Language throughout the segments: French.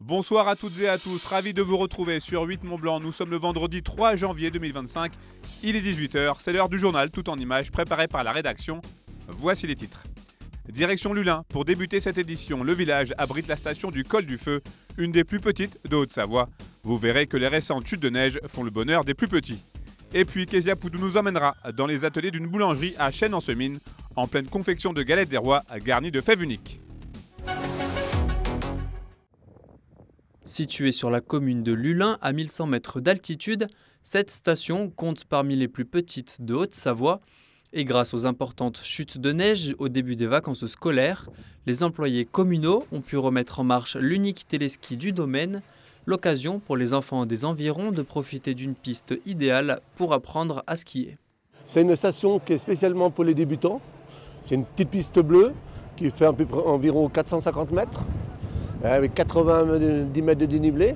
Bonsoir à toutes et à tous, ravi de vous retrouver sur 8 Mont Blanc. Nous sommes le vendredi 3 janvier 2025. Il est 18 h, c'est l'heure du journal tout en images préparé par la rédaction. Voici les titres. Direction Lullin, pour débuter cette édition, le village abrite la station du Col du Feu, une des plus petites de Haute-Savoie. Vous verrez que les récentes chutes de neige font le bonheur des plus petits. Et puis Kezia Poudou nous emmènera dans les ateliers d'une boulangerie à Chênes-en-Semine, en pleine confection de galettes des rois garnies de fèves uniques. Située sur la commune de Lullin, à 1100 mètres d'altitude, cette station compte parmi les plus petites de Haute-Savoie. Et grâce aux importantes chutes de neige au début des vacances scolaires, les employés communaux ont pu remettre en marche l'unique téléski du domaine, l'occasion pour les enfants des environs de profiter d'une piste idéale pour apprendre à skier. C'est une station qui est spécialement pour les débutants. C'est une petite piste bleue qui fait environ 450 mètres, avec 90 mètres de dénivelé.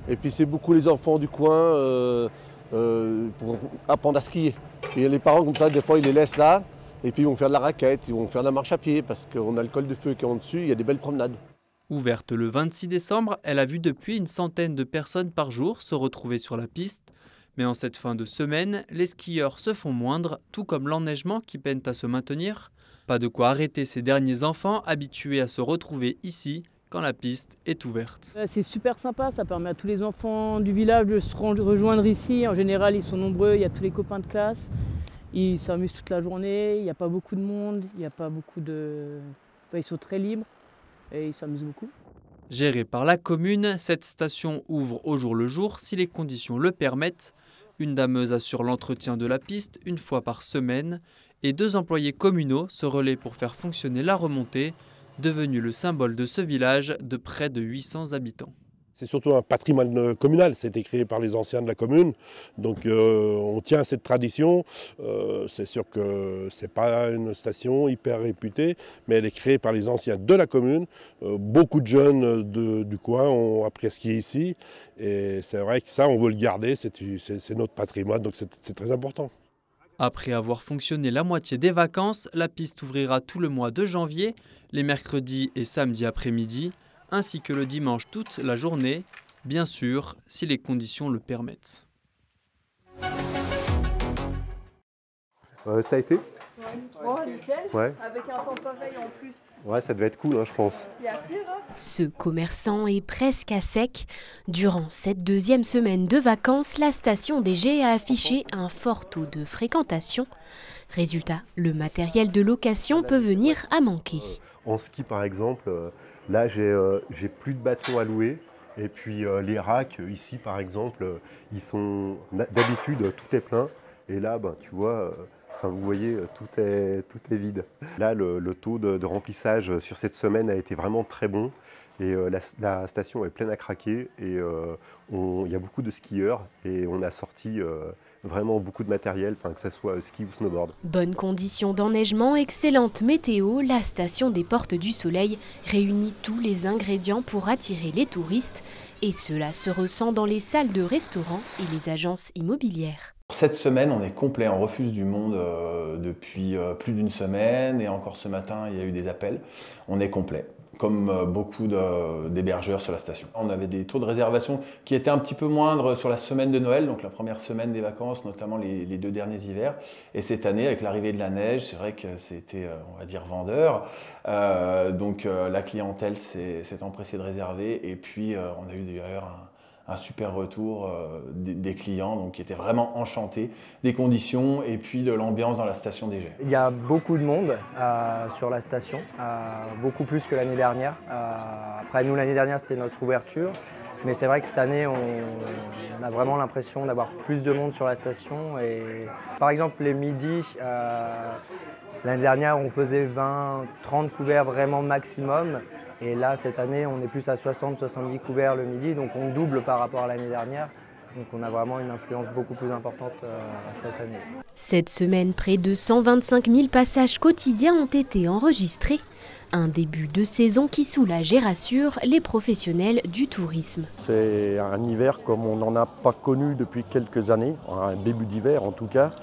Et puis c'est beaucoup les enfants du coin pour apprendre à skier. Et les parents comme ça, des fois ils les laissent là, et puis ils vont faire de la raquette, ils vont faire de la marche à pied, parce qu'on a le col de feu qui est en dessus, il y a des belles promenades. Ouverte le 26 décembre, elle a vu depuis une centaine de personnes par jour se retrouver sur la piste. Mais en cette fin de semaine, les skieurs se font moindres, tout comme l'enneigement qui peine à se maintenir. Pas de quoi arrêter ces derniers enfants habitués à se retrouver ici quand la piste est ouverte. C'est super sympa, ça permet à tous les enfants du village de se rejoindre ici. En général, ils sont nombreux, il y a tous les copains de classe. Ils s'amusent toute la journée, il n'y a pas beaucoup de monde, il n'y a pas beaucoup de... Ils sont très libres et ils s'amusent beaucoup. Gérée par la commune, cette station ouvre au jour le jour si les conditions le permettent. Une dameuse assure l'entretien de la piste une fois par semaine et 2 employés communaux se relaient pour faire fonctionner la remontée, devenu le symbole de ce village de près de 800 habitants. C'est surtout un patrimoine communal, c'était créé par les anciens de la commune, donc on tient à cette tradition. C'est sûr que ce n'est pas une station hyper réputée, mais elle est créée par les anciens de la commune. Beaucoup de jeunes du coin ont appris à skier ici, et c'est vrai que ça, on veut le garder, c'est notre patrimoine, donc c'est très important. Après avoir fonctionné la moitié des vacances, la piste ouvrira tout le mois de janvier, les mercredis et samedis après-midi, ainsi que le dimanche toute la journée, bien sûr, si les conditions le permettent. Ça a été ? Oh, nickel. Ouais. Avec un temps pareil en plus. Ouais, ça devait être cool, hein, je pense. Il y a pire, hein. Ce commerçant est presque à sec. Durant cette deuxième semaine de vacances, la station des G a affiché un fort taux de fréquentation. Résultat, le matériel de location peut venir à manquer. En ski, par exemple, là, j'ai plus de bâtons à louer. Et puis les racks, ici, par exemple, ils sont d'habitude, tout est plein. Et là, ben, tu vois... vous voyez, tout est vide. Là, le taux de remplissage sur cette semaine a été vraiment très bon. Et la station est pleine à craquer. Et il y a beaucoup de skieurs. Et on a sorti vraiment beaucoup de matériel, que ce soit ski ou snowboard. Bonnes conditions d'enneigement, excellente météo, la station des Portes du Soleil réunit tous les ingrédients pour attirer les touristes. Et cela se ressent dans les salles de restaurants et les agences immobilières. Cette semaine, on est complet, on refuse du monde depuis plus d'une semaine et encore ce matin, il y a eu des appels. On est complet, comme beaucoup d'hébergeurs sur la station. On avait des taux de réservation qui étaient un petit peu moindres sur la semaine de Noël, donc la première semaine des vacances, notamment les 2 derniers hivers. Et cette année, avec l'arrivée de la neige, c'est vrai que c'était, on va dire, vendeur. Donc la clientèle s'est empressée de réserver et puis on a eu d'ailleurs un super retour des clients donc, qui étaient vraiment enchantés des conditions et puis de l'ambiance dans la station des Gets. Il y a beaucoup de monde sur la station, beaucoup plus que l'année dernière. Après nous, l'année dernière, c'était notre ouverture. Mais c'est vrai que cette année, on a vraiment l'impression d'avoir plus de monde sur la station. Et, par exemple, les midis, l'année dernière, on faisait 20-30 couverts vraiment maximum. Et là, cette année, on est plus à 60-70 couverts le midi, donc on double par rapport à l'année dernière. Donc on a vraiment une influence beaucoup plus importante cette année. Cette semaine, près de 125 000 passages quotidiens ont été enregistrés. Un début de saison qui soulage et rassure les professionnels du tourisme. C'est un hiver comme on n'en a pas connu depuis quelques années, un début d'hiver en tout cas.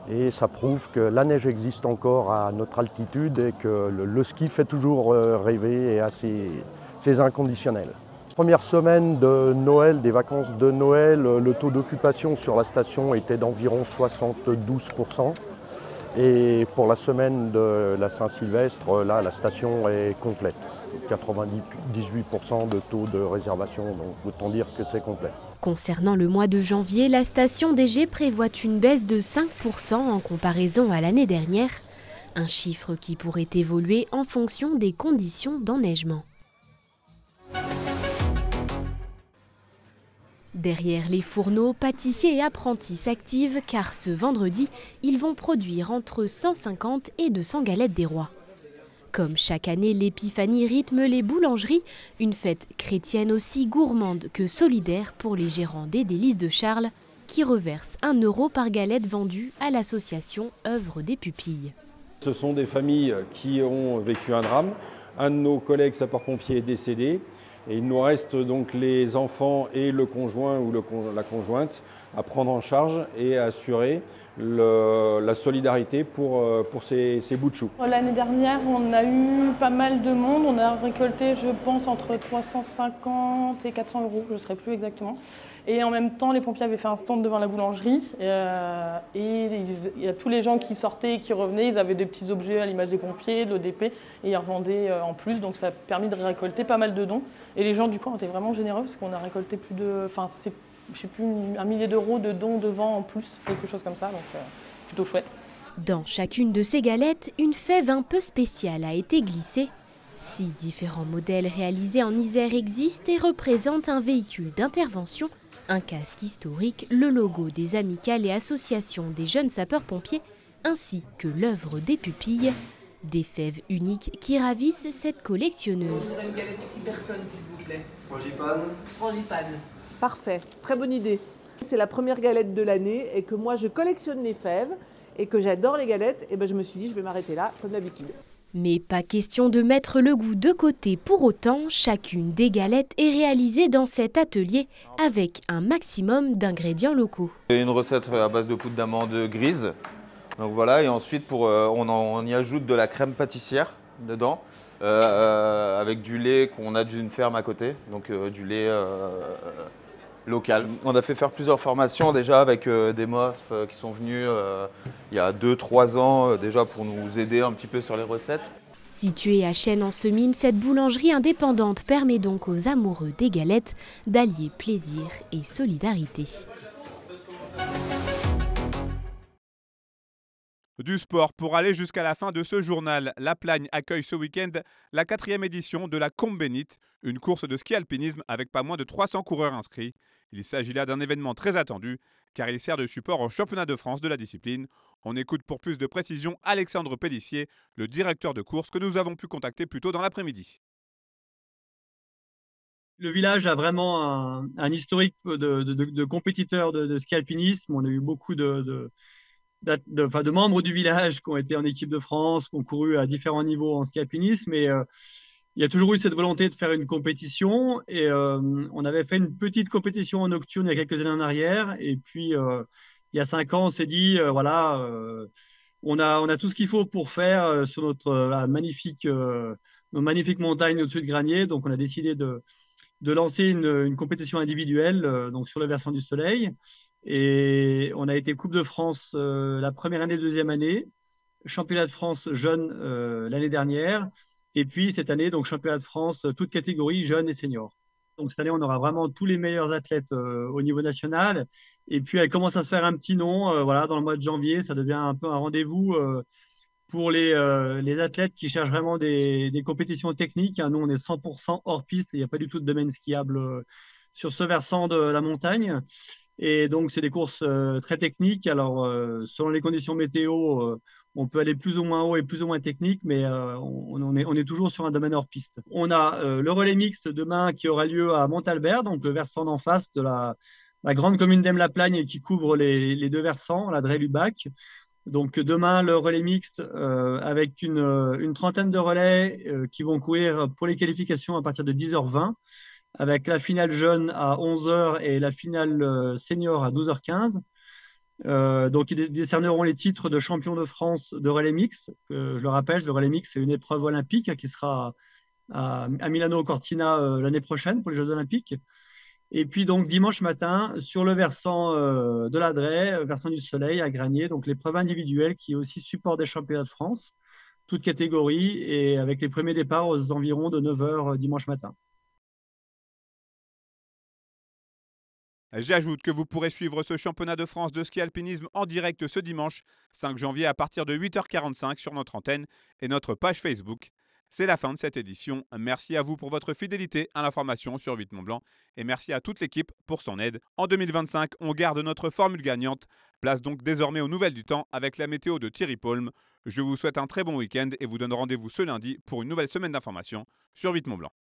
Et ça prouve que la neige existe encore à notre altitude et que le ski fait toujours rêver et à ses inconditionnels. premières semaines de Noël, des vacances de Noël, le taux d'occupation sur la station était d'environ 72%. Et pour la semaine de la Saint-Sylvestre, là, la station est complète. 98% de taux de réservation, donc autant dire que c'est complet. Concernant le mois de janvier, la station DG prévoit une baisse de 5% en comparaison à l'année dernière, un chiffre qui pourrait évoluer en fonction des conditions d'enneigement. Derrière les fourneaux, pâtissiers et apprentis s'activent car ce vendredi, ils vont produire entre 150 et 200 galettes des rois. Comme chaque année, l'épiphanie rythme les boulangeries, une fête chrétienne aussi gourmande que solidaire pour les gérants des Délices de Charles, qui reversent 1 € par galette vendue à l'association Œuvre des Pupilles. Ce sont des familles qui ont vécu un drame. Un de nos collègues sapeurs-pompiers est décédé. Et il nous reste donc les enfants et le conjoint ou la conjointe à prendre en charge et à assurer la solidarité pour ces bouts de choux. L'année dernière, on a eu pas mal de monde. On a récolté, je pense, entre 350 et 400 €, je ne saurais plus exactement. Et en même temps, les pompiers avaient fait un stand devant la boulangerie. Et il y a tous les gens qui sortaient et qui revenaient. Ils avaient des petits objets à l'image des pompiers, de l'ODP, et ils revendaient en plus. Donc ça a permis de récolter pas mal de dons. Et les gens, du coup, ont été vraiment généreux parce qu'on a récolté plus de... Enfin, c'est, je sais plus, 1 millier d'euros de dons de vent en plus, quelque chose comme ça. Donc plutôt chouette. Dans chacune de ces galettes, une fève un peu spéciale a été glissée. 6 différents modèles réalisés en Isère existent et représentent un véhicule d'intervention, un casque historique, le logo des amicales et associations des jeunes sapeurs-pompiers, ainsi que l'œuvre des pupilles. Des fèves uniques qui ravissent cette collectionneuse. Une galette 6 personnes, s'il vous plaît. Frangipane. Frangipane. Parfait, très bonne idée. C'est la première galette de l'année et que moi je collectionne les fèves et que j'adore les galettes, et ben je me suis dit je vais m'arrêter là, comme d'habitude. Mais pas question de mettre le goût de côté pour autant, chacune des galettes est réalisée dans cet atelier avec un maximum d'ingrédients locaux. Une recette à base de poudre d'amande grise, donc voilà, et ensuite on y ajoute de la crème pâtissière dedans, avec du lait qu'on a d'une ferme à côté, donc du lait local. On a fait faire plusieurs formations déjà avec des MOF qui sont venus il y a 2-3 ans déjà pour nous aider un petit peu sur les recettes. Située à Chênes-en-Semine, cette boulangerie indépendante permet donc aux amoureux des galettes d'allier plaisir et solidarité. Du sport pour aller jusqu'à la fin de ce journal. La Plagne accueille ce week-end la 4e édition de la Combénite, une course de ski alpinisme avec pas moins de 300 coureurs inscrits. Il s'agit là d'un événement très attendu car il sert de support au championnat de France de la discipline. On écoute pour plus de précision Alexandre Pellissier, le directeur de course que nous avons pu contacter plus tôt dans l'après-midi. Le village a vraiment un historique de compétiteurs de ski alpinisme. On a eu beaucoup de membres du village qui ont été en équipe de France, qui ont couru à différents niveaux en ski alpinisme. Et il y a toujours eu cette volonté de faire une compétition. Et on avait fait une petite compétition en nocturne il y a quelques années en arrière. Et puis, il y a 5 ans, on s'est dit, on a tout ce qu'il faut pour faire sur nos magnifiques montagnes au-dessus de Granier. Donc, on a décidé de lancer une compétition individuelle donc sur le versant du Soleil. Et on a été Coupe de France la première année, deuxième année, championnat de France jeunes l'année dernière, et puis cette année, donc championnat de France, toute catégorie jeunes et seniors. Donc cette année, on aura vraiment tous les meilleurs athlètes au niveau national. Et puis elle commence à se faire un petit nom, voilà, dans le mois de janvier, ça devient un peu un rendez-vous pour les athlètes qui cherchent vraiment des compétitions techniques. Nous, on est 100% hors piste, il n'y a pas du tout de domaine skiable sur ce versant de la montagne. Et donc, c'est des courses très techniques. Alors, selon les conditions météo, on peut aller plus ou moins haut et plus ou moins technique, mais on est toujours sur un domaine hors piste. On a le relais mixte demain qui aura lieu à Montalbert, donc le versant d'en face de la grande commune d'Aime-la-Plagne qui couvre les deux versants, la Drey-Lubac. Donc, demain, le relais mixte avec une trentaine de relais qui vont courir pour les qualifications à partir de 10h20. Avec la finale jeune à 11h et la finale senior à 12h15. Donc, ils décerneront les titres de champion de France de relais mix. Je le rappelle, le relais mix, c'est une épreuve olympique qui sera à Milano Cortina l'année prochaine pour les Jeux Olympiques. Et puis donc dimanche matin, sur le versant de la Draie, versant du Soleil à Granier, donc l'épreuve individuelle qui est aussi support des championnats de France, toutes catégories, et avec les premiers départs aux environs de 9 h dimanche matin. J'ajoute que vous pourrez suivre ce championnat de France de ski alpinisme en direct ce dimanche 5 janvier à partir de 8h45 sur notre antenne et notre page Facebook. C'est la fin de cette édition. Merci à vous pour votre fidélité à l'information sur 8 Mont Blanc et merci à toute l'équipe pour son aide. En 2025, on garde notre formule gagnante. Place donc désormais aux nouvelles du temps avec la météo de Thierry Paulme. Je vous souhaite un très bon week-end et vous donne rendez-vous ce lundi pour une nouvelle semaine d'information sur 8 Mont Blanc.